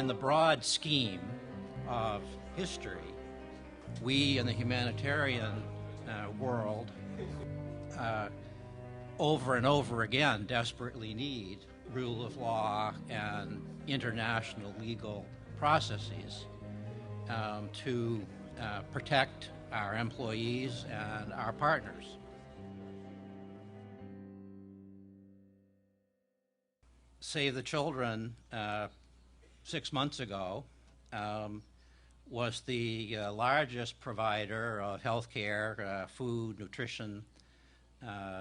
the broad scheme of history, we in the humanitarian world over and over again desperately need rule of law and international legal processes to protect our employees and our partners. Save the Children 6 months ago was the largest provider of health care, food, nutrition,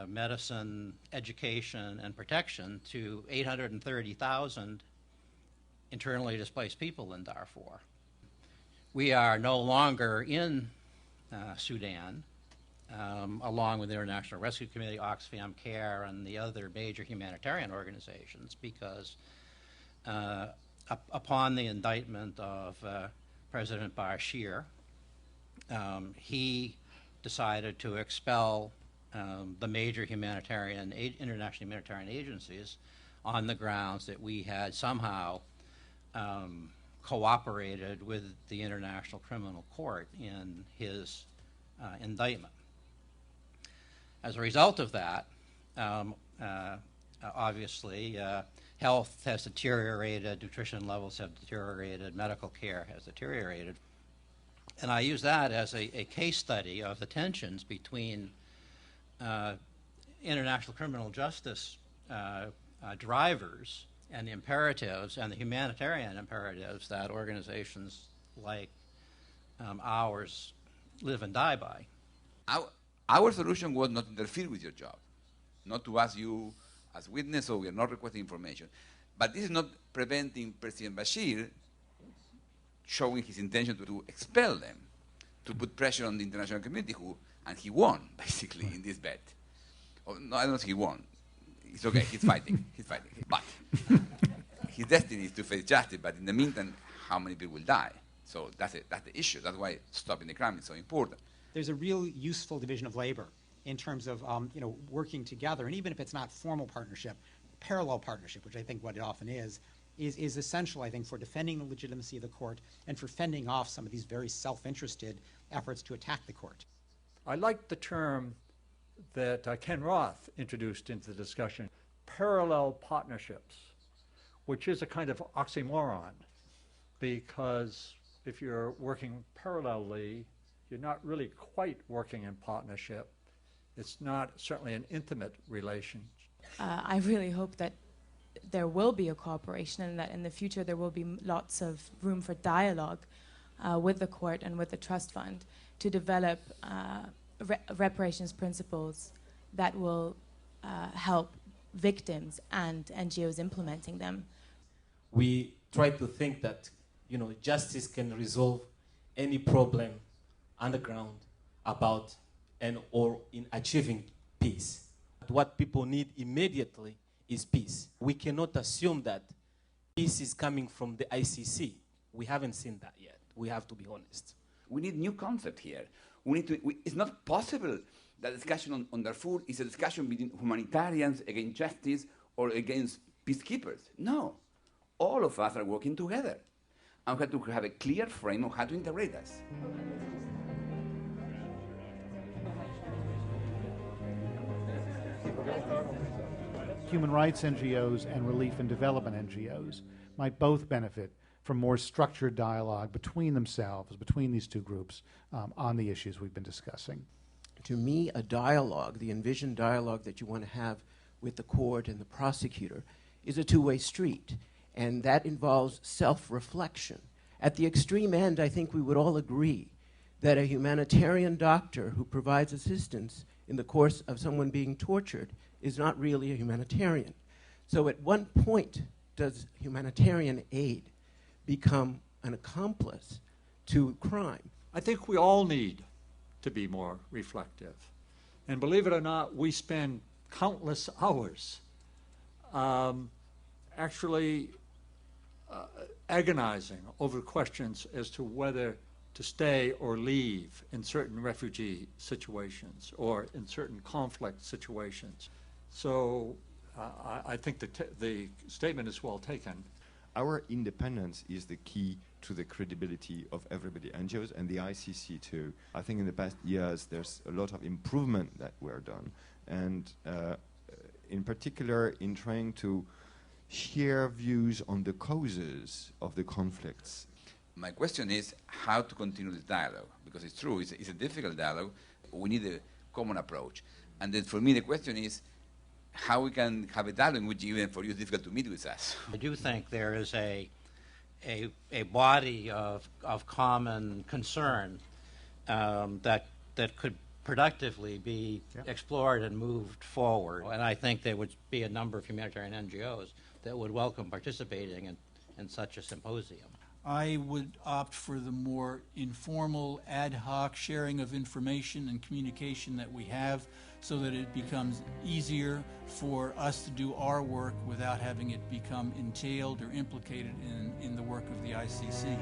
medicine, education, and protection to 830,000 internally displaced people in Darfur. We are no longer in Sudan, along with the International Rescue Committee, Oxfam Care, and the other major humanitarian organizations, because upon the indictment of President Bashir, he decided to expel the major international humanitarian agencies on the grounds that we had somehow cooperated with the International Criminal Court in his indictment. As a result of that, obviously, health has deteriorated, nutrition levels have deteriorated, medical care has deteriorated. And I use that as a case study of the tensions between international criminal justice drivers and the imperatives and the humanitarian imperatives that organizations like ours live and die by. Our solution was not to interfere with your job, not to ask you as witness, so we are not requesting information. But this is not preventing President Bashir showing his intention to expel them, to put pressure on the international community, and he won, basically, in this bet. Oh, no, I don't know if he won. It's okay, he's fighting, he's fighting. But his destiny is to face justice, but in the meantime, how many people will die? So that's it, that's the issue. That's why stopping the crime is so important. There's a real useful division of labor in terms of working together, and even if it's not formal partnership, parallel partnership, which I think what it often is essential, I think, for defending the legitimacy of the court and for fending off some of these very self-interested efforts to attack the court. I like the term that Ken Roth introduced into the discussion, parallel partnerships, which is a kind of oxymoron, because if you're working parallelly, you're not really quite working in partnership. It's not certainly an intimate relation. I really hope that there will be a cooperation and that in the future there will be lots of room for dialogue with the court and with the trust fund to develop reparations principles that will help victims and NGOs implementing them. We try to think that justice can resolve any problem underground about or in achieving peace. What people need immediately is peace. We cannot assume that peace is coming from the ICC. We haven't seen that yet. We have to be honest. We need new concept here. It's not possible that discussion on Darfur is a discussion between humanitarians against justice or against peacekeepers. No. All of us are working together. And we have to have a clear frame of how to integrate us. Human rights NGOs and relief and development NGOs might both benefit from more structured dialogue between themselves, between these two groups, on the issues we've been discussing. To me, a dialogue, the envisioned dialogue that you want to have with the court and the prosecutor, is a two-way street, and that involves self-reflection. At the extreme end, I think we would all agree that a humanitarian doctor who provides assistance in the course of someone being tortured is not really a humanitarian. So at what point does humanitarian aid become an accomplice to crime? I think we all need to be more reflective. And believe it or not, we spend countless hours actually agonizing over questions as to whether to stay or leave in certain refugee situations or in certain conflict situations. So I think the statement is well taken. our independence is the key to the credibility of everybody, NGOs and the ICC too. I think in the past years there's a lot of improvement that were done, and in particular in trying to share views on the causes of the conflicts. My question is how to continue this dialogue, because it's true, it's a difficult dialogue. We need a common approach. And then for me the question is how we can have a dialogue which even for you it's difficult to meet with us. I do think there is a body of common concern that could productively be explored and moved forward. And I think there would be a number of humanitarian NGOs that would welcome participating in such a symposium. I would opt for the more informal, ad hoc sharing of information and communication that we have, so that it becomes easier for us to do our work without having it become entailed or implicated in the work of the ICC.